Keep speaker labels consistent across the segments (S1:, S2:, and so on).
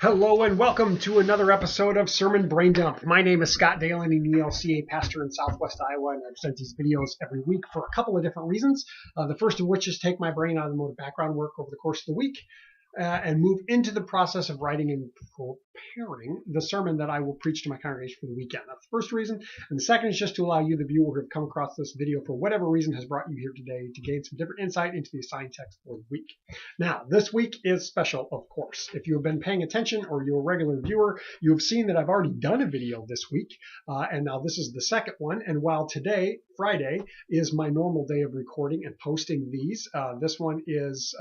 S1: Hello and welcome to another episode of Sermon Braindump. My name is Scott Dalen, an ELCA pastor in Southwest Iowa, and I present these videos every week for a couple of different reasons. The first of which is take my brain out of the mode of background work over the course of the week and move into the process of writing and preparing the sermon that I will preach to my congregation for the weekend. That's the first reason. And the second is just to allow you, the viewer who have come across this video for whatever reason has brought you here today, to gain some different insight into the assigned text for the week. Now, this week is special, of course. If you have been paying attention or you're a regular viewer, you have seen that I've already done a video this week, and now this is the second one. And while today, Friday, is my normal day of recording and posting these, this one is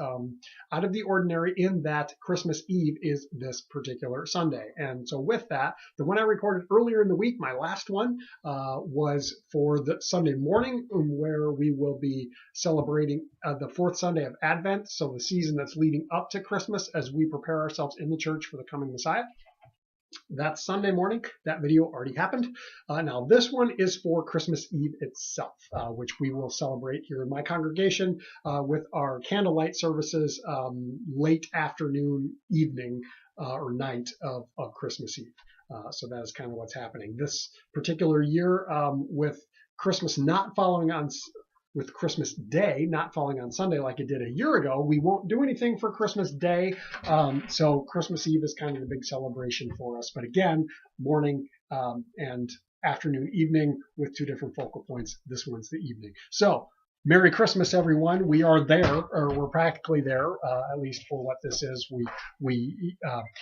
S1: out of the ordinary in that Christmas Eve is this particular Sunday. And so with that, the one I recorded earlier in the week, my last one, was for the Sunday morning, where we will be celebrating the fourth Sunday of Advent, so the season that's leading up to Christmas as we prepare ourselves in the church for the coming Messiah. That's Sunday morning. That video already happened. Now this one is for Christmas Eve itself, which we will celebrate here in my congregation with our candlelight services late afternoon, evening, or night of Christmas Eve. So that is kind of what's happening this particular year, with Christmas not following on. With Christmas Day not falling on Sunday like it did a year ago, we won't do anything for Christmas Day. So Christmas Eve is kind of the big celebration for us. But again, morning and afternoon, evening with two different focal points. This one's the evening. So Merry Christmas, everyone. We are there, or we're practically there, at least for what this is. We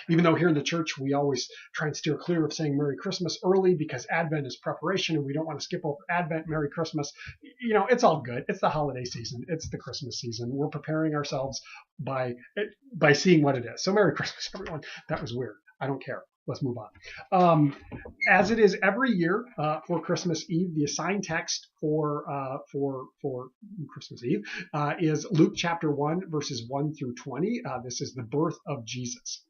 S1: even though here in the church we always try and steer clear of saying Merry Christmas early because Advent is preparation and we don't want to skip over Advent, Merry Christmas. You know, it's all good. It's the holiday season. It's the Christmas season. We're preparing ourselves by seeing what it is. So Merry Christmas, everyone. That was weird. I don't care. Let's move on. As it is every year for Christmas Eve, the assigned text for Christmas Eve is Luke chapter 1, verses 1 through 20. This is the birth of Jesus.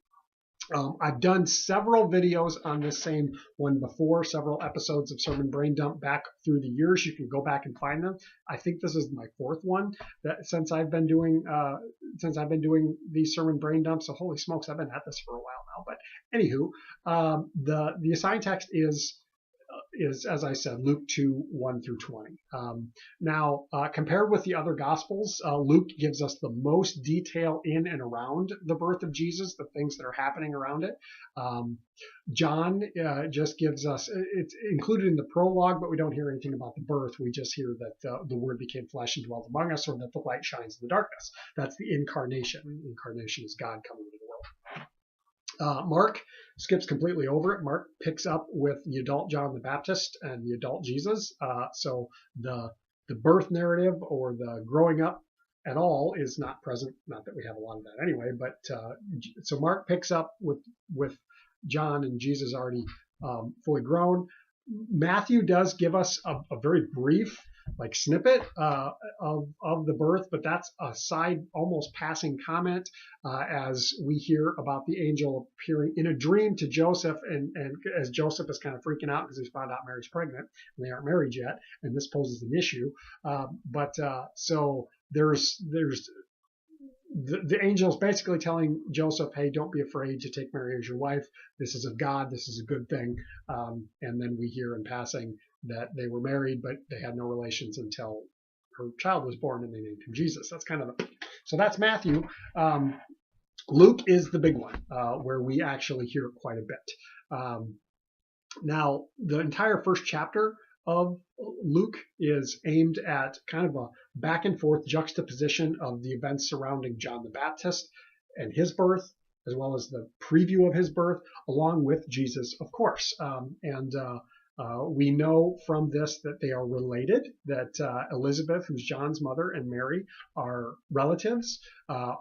S1: I've done several videos on this same one before, several episodes of Sermon Braindump back through the years. You can go back and find them. I think this is my fourth one that since I've been doing these Sermon Braindumps. So holy smokes, I've been at this for a while now. But anywho, the assigned text is, as I said, Luke 2, 1 through 20. Now, compared with the other Gospels, Luke gives us the most detail in and around the birth of Jesus, the things that are happening around it. John just gives us, it's included in the prologue, but we don't hear anything about the birth. We just hear that the Word became flesh and dwelt among us, or that the light shines in the darkness. That's the incarnation. Incarnation is God coming into the world. Mark skips completely over it. Mark picks up with the adult John the Baptist and the adult Jesus. So the birth narrative or the growing up at all is not present. Not that we have a lot of that anyway, but so Mark picks up with John and Jesus already fully grown. Matthew does give us a very brief snippet of the birth, but that's a side, almost passing comment as we hear about the angel appearing in a dream to Joseph, and as Joseph is kind of freaking out because he's found out Mary's pregnant and they aren't married yet, and this poses an issue. So there's the angel is basically telling Joseph, hey, don't be afraid to take Mary as your wife. This is of God. This is a good thing. And then we hear in passing that they were married, but they had no relations until her child was born, and they named him Jesus. That's kind of so that's Matthew. Luke is the big one, where we actually hear quite a bit. Now, the entire first chapter of Luke is aimed at kind of a back and forth juxtaposition of the events surrounding John the Baptist and his birth, as well as the preview of his birth, along with Jesus, of course. We know from this that they are related, that Elizabeth, who's John's mother, and Mary are relatives.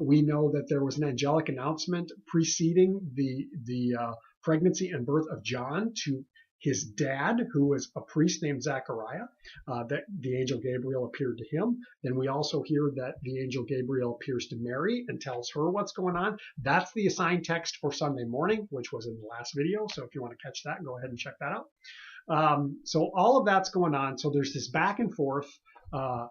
S1: We know that there was an angelic announcement preceding the pregnancy and birth of John to his dad, who was a priest named Zechariah, that the angel Gabriel appeared to him. Then we also hear that the angel Gabriel appears to Mary and tells her what's going on. That's the assigned text for Sunday morning, which was in the last video. So if you want to catch that, go ahead and check that out. So all of that's going on. So there's this back and forth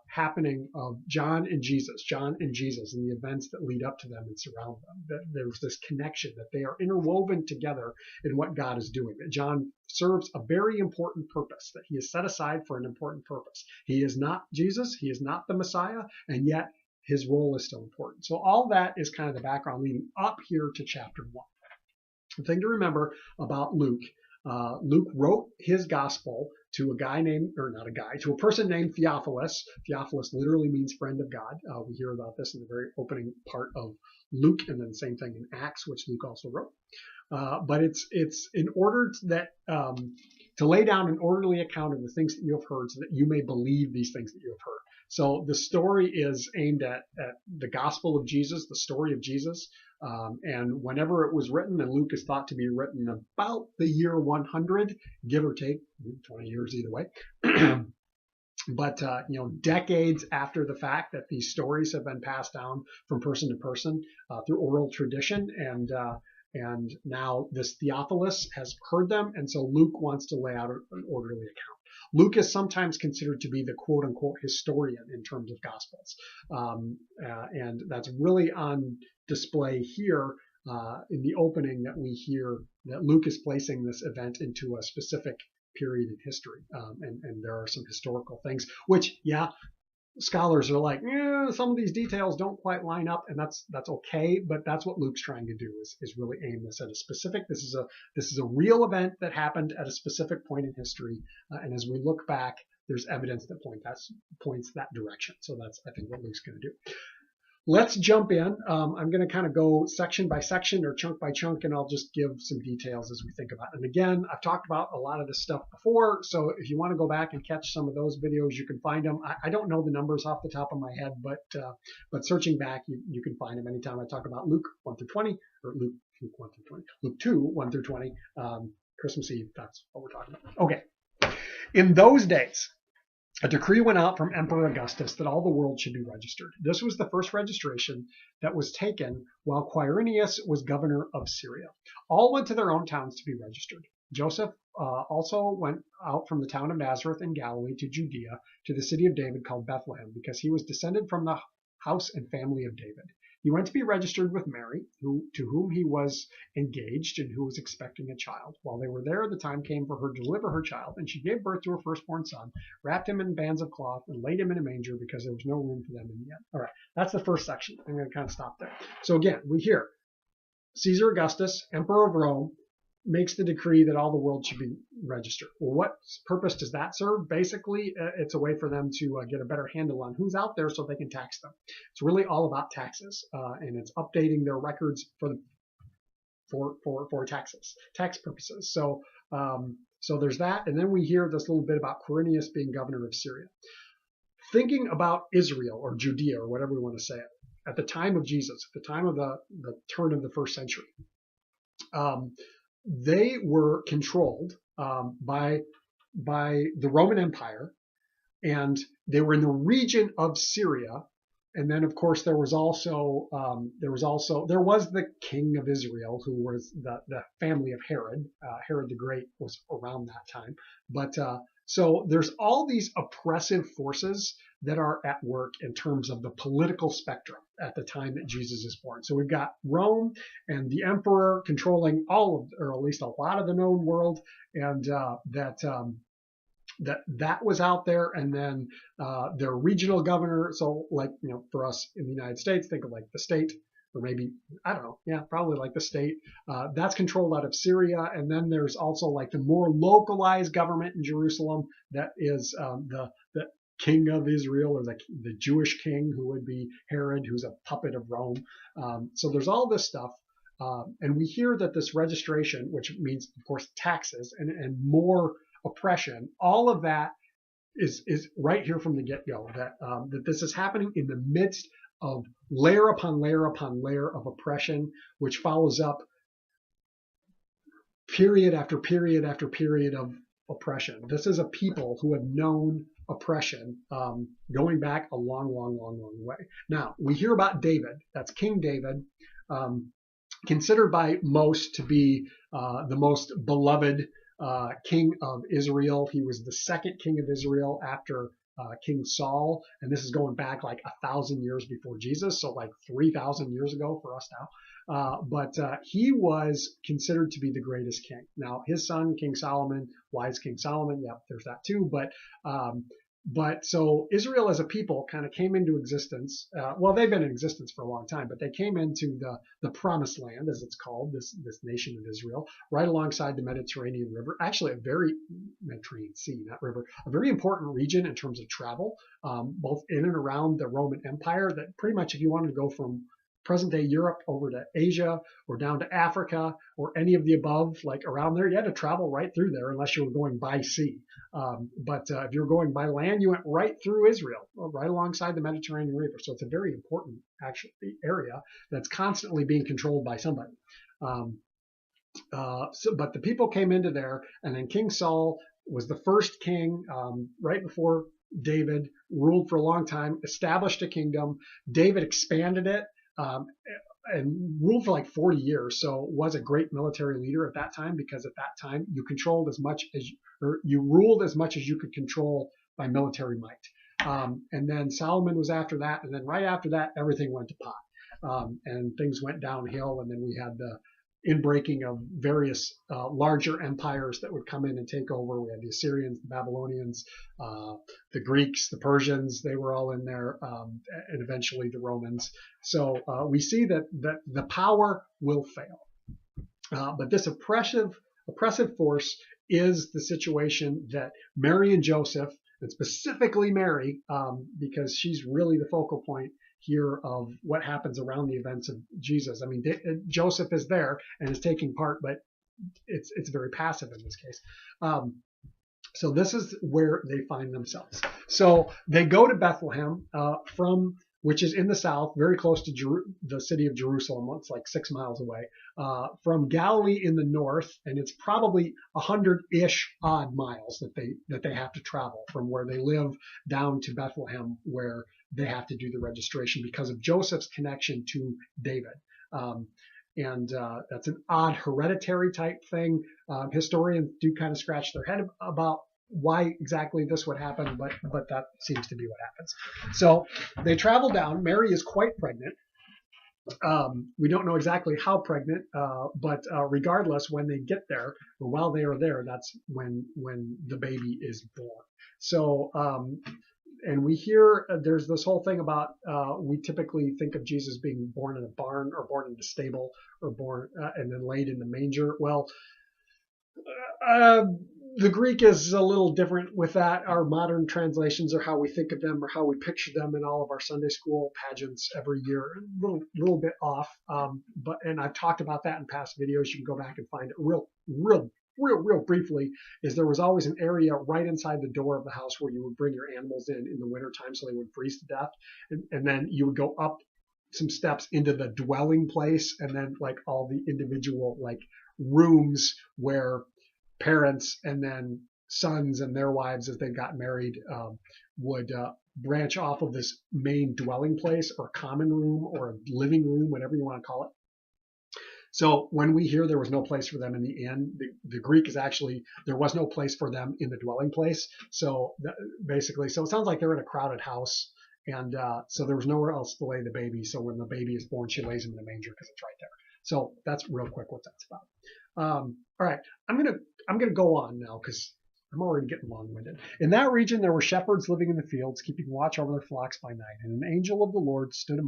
S1: happening of John and Jesus, and the events that lead up to them and surround them. That there's this connection, that they are interwoven together in what God is doing. That John serves a very important purpose, that he is set aside for an important purpose. He is not Jesus, he is not the Messiah, and yet his role is still important. So all that is kind of the background leading up here to chapter 1. The thing to remember about Luke, Luke wrote his gospel to a person named Theophilus. Theophilus literally means friend of God. We hear about this in the very opening part of Luke, and then the same thing in Acts, which Luke also wrote. But it's in order to lay down an orderly account of the things that you have heard, so that you may believe these things that you have heard. So the story is aimed at the gospel of Jesus, the story of Jesus. And whenever it was written, and Luke is thought to be written about the year 100, give or take 20 years either way. But decades after the fact that these stories have been passed down from person to person through oral tradition, and now this Theophilus has heard them, and so Luke wants to lay out an orderly account. Luke is sometimes considered to be the quote-unquote historian in terms of Gospels, and that's really on display here in the opening, that we hear that Luke is placing this event into a specific period in history, and there are some historical things which, scholars are like, some of these details don't quite line up, and that's okay, but that's what Luke's trying to do, is really aim this at a specific. This is a real event that happened at a specific point in history, and as we look back, there's evidence that points that direction. So that's, I think, what Luke's going to do. Let's jump in. I'm going to kind of go section by section or chunk by chunk, and I'll just give some details as we think about it. And again, I've talked about a lot of this stuff before, so if you want to go back and catch some of those videos, you can find them. I don't know the numbers off the top of my head, but searching back, you can find them anytime I talk about Luke 1 through 20, or Luke 1 through 20, Luke 2, 1 through 20, Christmas Eve, that's what we're talking about. Okay. In those days, a decree went out from Emperor Augustus that all the world should be registered. This was the first registration that was taken while Quirinius was governor of Syria. All went to their own towns to be registered. Joseph also went out from the town of Nazareth in Galilee to Judea, to the city of David called Bethlehem, because he was descended from the house and family of David. He went to be registered with Mary, to whom he was engaged and who was expecting a child. While they were there, the time came for her to deliver her child, and she gave birth to her firstborn son, wrapped him in bands of cloth, and laid him in a manger because there was no room for them in the inn. All right, that's the first section. I'm going to kind of stop there. So again, we hear Caesar Augustus, Emperor of Rome, makes the decree that all the world should be registered. Well, what purpose does that serve? Basically, it's a way for them to get a better handle on who's out there so they can tax them. It's really all about taxes, and it's updating their records for taxes, tax purposes. So there's that, and then we hear this little bit about Quirinius being governor of Syria. Thinking about Israel or Judea or whatever we want to say it, at the time of Jesus, at the time of the turn of the first century, they were controlled by the Roman Empire, and they were in the region of Syria. And then, of course, there was the king of Israel, who was the family of Herod. Herod the Great was around that time. But so there's all these oppressive forces that are at work in terms of the political spectrum at the time that Jesus is born. So we've got Rome and the emperor controlling all of, or at least a lot of the known world, and that was out there. And then their regional governor. So like, for us in the United States, think of like the state, or maybe, I don't know, probably like the state, that's controlled out of Syria. And then there's also like the more localized government in Jerusalem that is the king of Israel, or the Jewish king, who would be Herod, who's a puppet of Rome. So there's all this stuff. And we hear that this registration, which means, of course, taxes and more oppression, all of that is right here from the get-go, that this is happening in the midst of layer upon layer upon layer of oppression, which follows up period after period after period of oppression. This is a people who have known oppression going back a long, long, long, long way. Now, we hear about David. That's King David, considered by most to be the most beloved king of Israel. He was the second king of Israel after King Saul, and this is going back like 1,000 years before Jesus, so like 3,000 years ago for us now. But he was considered to be the greatest king. Now, his son, King Solomon, wise King Solomon, yep, there's that too. But so Israel as a people kind of came into existence. Well, they've been in existence for a long time, but they came into the promised land, as it's called, this nation of Israel, right alongside the Mediterranean River. Actually, a very Mediterranean Sea, not river, a very important region in terms of travel, both in and around the Roman Empire. That pretty much, if you wanted to go from present day Europe over to Asia or down to Africa or any of the above, like around there, you had to travel right through there unless you were going by sea. But if you're going by land, you went right through Israel, right alongside the Mediterranean River. So it's a very important actually area that's constantly being controlled by somebody. But the people came into there, and then King Saul was the first king right before David, ruled for a long time, established a kingdom. David expanded it. And ruled for like 40 years, so was a great military leader at that time, because at that time you controlled as much as you ruled as much as you could control by military might. And then Solomon was after that, and then right after that everything went to pot, and things went downhill. And then we had the inbreaking of various larger empires that would come in and take over. We had the Assyrians, the Babylonians, the Greeks, the Persians. They were all in there, and eventually the Romans. So we see that the power will fail. But this oppressive force is the situation that Mary and Joseph, and specifically Mary, because she's really the focal point here of what happens around the events of Jesus. I mean, Joseph is there and is taking part, but it's very passive in this case. So this is where they find themselves. So they go to Bethlehem, which is in the south, very close to the city of Jerusalem. It's like 6 miles away. From Galilee in the north, and it's probably 100-ish odd miles that they have to travel from where they live down to Bethlehem, where they have to do the registration because of Joseph's connection to David. And that's an odd hereditary type thing. Historians do kind of scratch their head about why exactly this would happen, but that seems to be what happens. So they travel down. Mary is quite pregnant. We don't know exactly how pregnant, but regardless, when they get there, or while they are there, that's when the baby is born. So and we hear there's this whole thing about we typically think of Jesus being born in a barn or born in a stable or born and then laid in the manger. Well, the Greek is a little different with that. Our modern translations are how we think of them or how we picture them in all of our Sunday school pageants every year. A little bit off, and I've talked about that in past videos. You can go back and find it real briefly. Is there was always an area right inside the door of the house where you would bring your animals in the wintertime so they would freeze to death, and then you would go up some steps into the dwelling place, and then like all the individual like rooms where parents and then sons and their wives, as they got married, would branch off of this main dwelling place or common room or a living room, whatever you want to call it. So when we hear there was no place for them in the inn, the Greek is actually, there was no place for them in the dwelling place. So basically, so it sounds like they're in a crowded house, and so there was nowhere else to lay the baby. So when the baby is born, she lays him in the manger because it's right there. So that's real quick what that's about. All right, I'm gonna go on now because I'm already getting long-winded. In that region, there were shepherds living in the fields, keeping watch over their flocks by night. And an angel of the Lord stood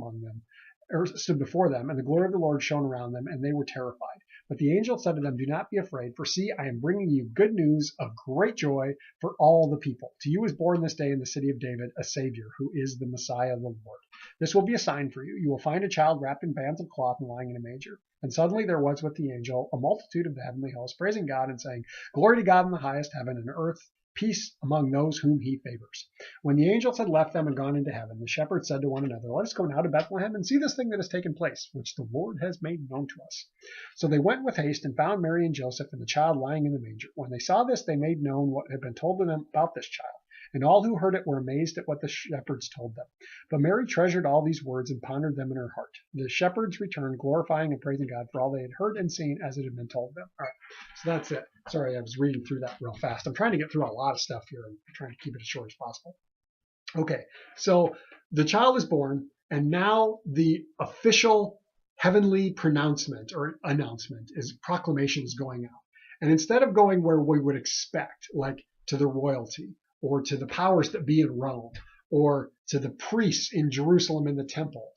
S1: before them, and the glory of the Lord shone around them, and they were terrified. But the angel said to them, "Do not be afraid, for see, I am bringing you good news of great joy for all the people. To you is born this day in the city of David a Savior, who is the Messiah, the Lord. This will be a sign for you. You will find a child wrapped in bands of cloth and lying in a manger." And suddenly there was with the angel a multitude of the heavenly hosts, praising God and saying, "Glory to God in the highest heaven, and earth peace among those whom he favors." When the angels had left them and gone into heaven, the shepherds said to one another, "Let us go now to Bethlehem and see this thing that has taken place, which the Lord has made known to us." So they went with haste and found Mary and Joseph and the child lying in the manger. When they saw this, they made known what had been told to them about this child. And all who heard it were amazed at what the shepherds told them. But Mary treasured all these words and pondered them in her heart. The shepherds returned, glorifying and praising God for all they had heard and seen as it had been told them. All right, so that's it. Sorry, I was reading through that real fast. I'm trying to get through a lot of stuff here and trying to keep it as short as possible. Okay, so the child is born, and now the official heavenly pronouncement or announcement is proclamation is going out. And instead of going where we would expect, like to the royalty or to the powers that be in Rome or to the priests in Jerusalem in the temple,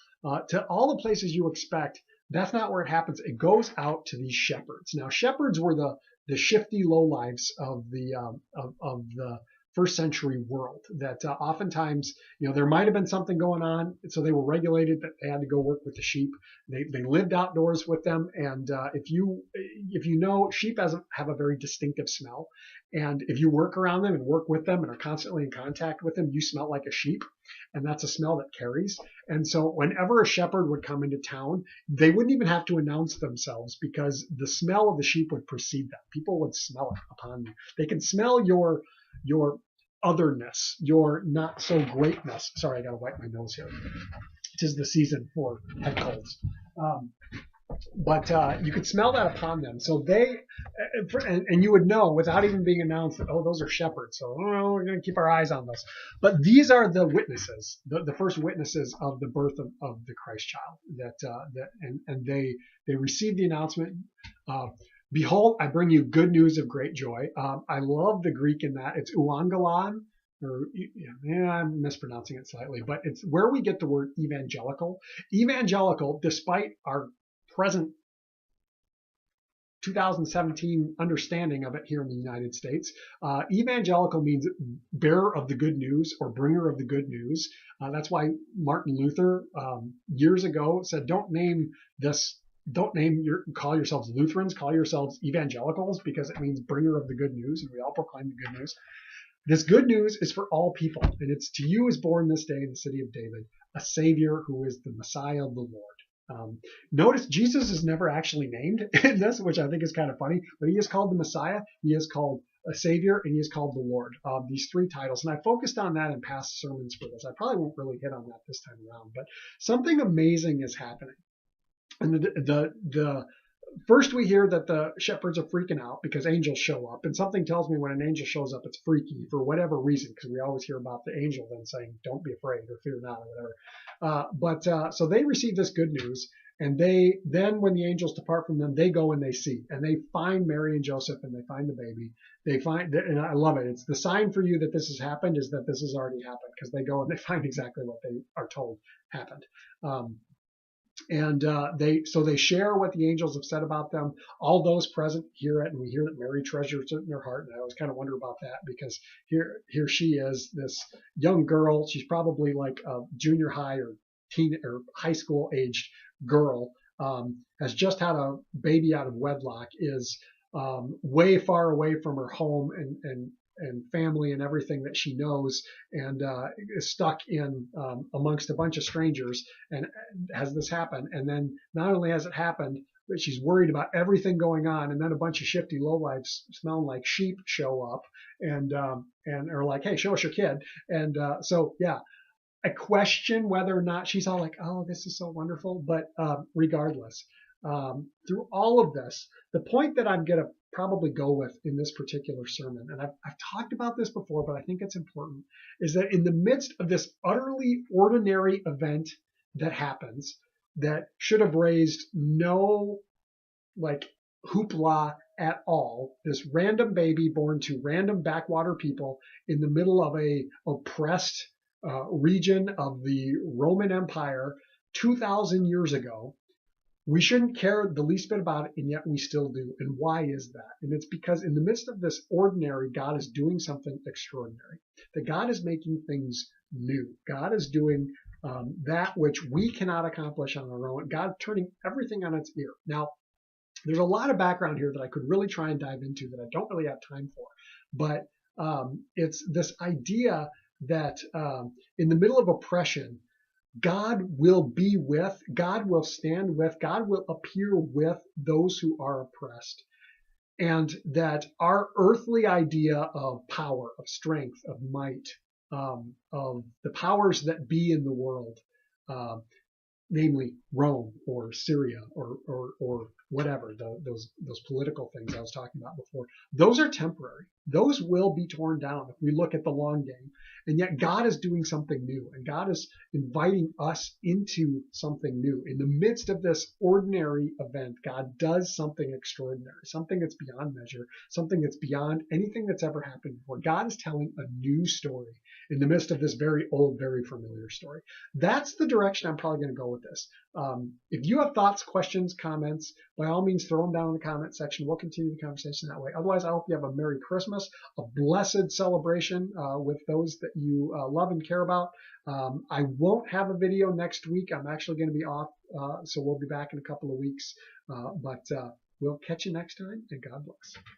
S1: to all the places you expect, that's not where it happens. It goes out to these shepherds. Now, shepherds were the shifty lowlifes of the first century world that oftentimes, there might have been something going on. So they were regulated that they had to go work with the sheep. They lived outdoors with them. And if you know, sheep have a very distinctive smell. And if you work around them and work with them and are constantly in contact with them, you smell like a sheep. And that's a smell that carries. And so whenever a shepherd would come into town, they wouldn't even have to announce themselves because the smell of the sheep would precede them. People would smell it upon you. They can smell your otherness, your not so greatness. Sorry, I got to wipe my nose here. Tis the season for head colds. But you could smell that upon them. So and you would know without even being announced that, oh, those are shepherds. So we're going to keep our eyes on those. But these are the witnesses, the first witnesses of the birth of the Christ child. And they received the announcement. Behold, I bring you good news of great joy. I love the Greek in that. It's euangelon, I'm mispronouncing it slightly, but it's where we get the word evangelical. Evangelical, despite our present 2017 understanding of it here in the United States, evangelical means bearer of the good news or bringer of the good news. That's why Martin Luther years ago said, don't call yourselves Lutherans, call yourselves evangelicals, because it means bringer of the good news, and we all proclaim the good news. This good news is for all people, and it's to you is born this day in the city of David a Savior who is the Messiah of the Lord. Notice Jesus is never actually named in this, which I think is kind of funny, but he is called the Messiah, he is called a Savior, and he is called the Lord. These three titles, and I focused on that in past sermons for this. I probably won't really hit on that this time around, but something amazing is happening. And the first we hear that the shepherds are freaking out because angels show up. And something tells me when an angel shows up, it's freaky for whatever reason, because we always hear about the angel then saying, don't be afraid or fear not or whatever. So they receive this good news. And then when the angels depart from them, they go and they see. And they find Mary and Joseph and they find the baby. And I love it. It's the sign for you that this has happened is that this has already happened, because they go and they find exactly what they are told happened. And they share what the angels have said about them. All those present hear it, and we hear that Mary treasures it in her heart. And I always kind of wonder about that, because here she is, this young girl. She's probably like a junior high or teen or high school aged girl. Has just had a baby out of wedlock. Is way far away from her home and family and everything that she knows, and is stuck in amongst a bunch of strangers, and has this happen. And then not only has it happened, but she's worried about everything going on, and then a bunch of shifty lowlifes smelling like sheep show up and are like, hey, show us your kid. And I question whether or not she's all like, oh, this is so wonderful. But regardless, through all of this, the point that I'm going to probably go with in this particular sermon, and I've talked about this before, but I think it's important, is that in the midst of this utterly ordinary event that happens, that should have raised no hoopla at all, this random baby born to random backwater people in the middle of a oppressed region of the Roman Empire 2,000 years ago, we shouldn't care the least bit about it, and yet we still do. And why is that? And it's because in the midst of this ordinary, God is doing something extraordinary. That God is making things new. God is doing that which we cannot accomplish on our own. God turning everything on its ear. Now, there's a lot of background here that I could really try and dive into that I don't really have time for. But it's this idea that in the middle of oppression, God will be with, God will stand with, God will appear with those who are oppressed. And that our earthly idea of power, of strength, of might, of the powers that be in the world, namely Rome or Syria or whatever, those political things I was talking about before, those are temporary. Those will be torn down if we look at the long game. And yet God is doing something new, and God is inviting us into something new. In the midst of this ordinary event, God does something extraordinary, something that's beyond measure, something that's beyond anything that's ever happened before. God is telling a new story in the midst of this very old, very familiar story. That's the direction I'm probably going to go with this. If you have thoughts, questions, comments, by all means, throw them down in the comment section. We'll continue the conversation that way. Otherwise, I hope you have a Merry Christmas, a blessed celebration with those that you love and care about. I won't have a video next week. I'm actually going to be off, so we'll be back in a couple of weeks. But we'll catch you next time, and God bless.